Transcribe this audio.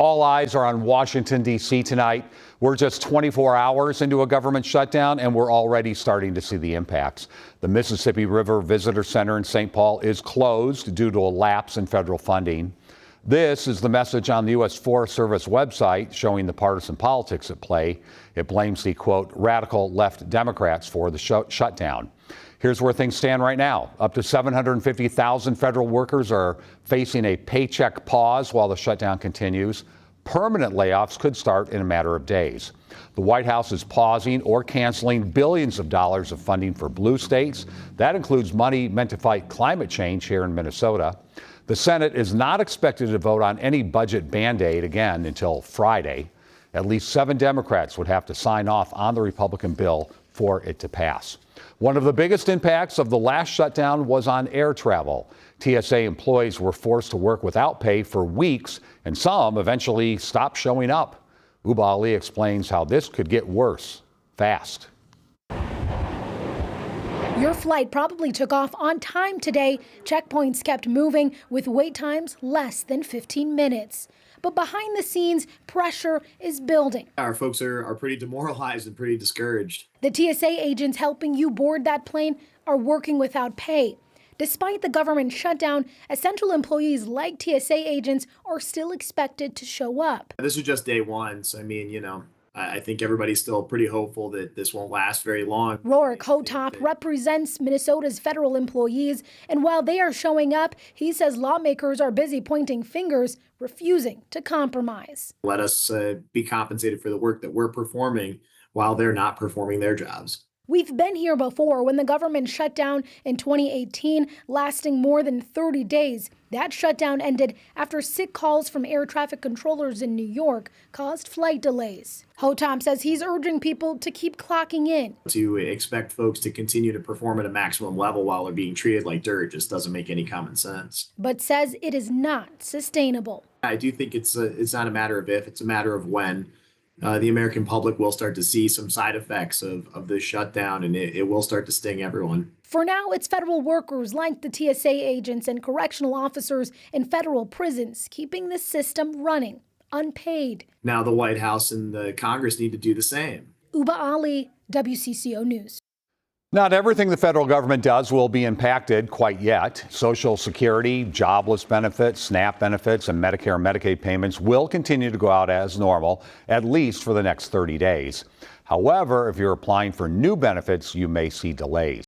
All eyes are on Washington, D.C. tonight. We're just 24 hours into a government shutdown, and we're already starting to see the impacts. The Mississippi River Visitor Center in St. Paul is closed due to a lapse in federal funding. This is the message on the U.S. Forest Service website showing the partisan politics at play. It blames the, quote, radical left Democrats for the shutdown. Here's where things stand right now. Up to 750,000 federal workers are facing a paycheck pause while the shutdown continues. Permanent layoffs could start in a matter of days. The White House is pausing or canceling billions of dollars of funding for blue states. That includes money meant to fight climate change here in Minnesota. The Senate is not expected to vote on any budget Band-Aid again until Friday. At least 7 Democrats would have to sign off on the Republican bill for it to pass. One of the biggest impacts of the last shutdown was on air travel. TSA employees were forced to work without pay for weeks, and some eventually stopped showing up. Uba Ali explains how this could get worse fast. Your flight probably took off on time today. Checkpoints kept moving with wait times less than 15 minutes. But behind the scenes, pressure is building. Our folks are pretty demoralized and pretty discouraged. The TSA agents helping you board that plane are working without pay. Despite the government shutdown, essential employees like TSA agents are still expected to show up. This is just day one, so I think everybody's still pretty hopeful that this won't last very long. Rorik Hotop represents Minnesota's federal employees, and while they are showing up, he says lawmakers are busy pointing fingers, refusing to compromise. Let us be compensated for the work that we're performing while they're not performing their jobs. We've been here before when the government shut down in 2018, lasting more than 30 days. That shutdown ended after sick calls from air traffic controllers in New York caused flight delays. Hotop says he's urging people to keep clocking in. To expect folks to continue to perform at a maximum level while they're being treated like dirt just doesn't make any common sense. But says it is not sustainable. I do think it's not a matter of if, it's a matter of when. The American public will start to see some side effects of this shutdown, and it will start to sting everyone. For now, it's federal workers like the TSA agents and correctional officers in federal prisons keeping the system running, unpaid. Now the White House and the Congress need to do the same. Uba Ali, WCCO News. Not everything the federal government does will be impacted quite yet. Social Security, jobless benefits, SNAP benefits, and Medicare and Medicaid payments will continue to go out as normal, at least for the next 30 days. However, if you're applying for new benefits, you may see delays.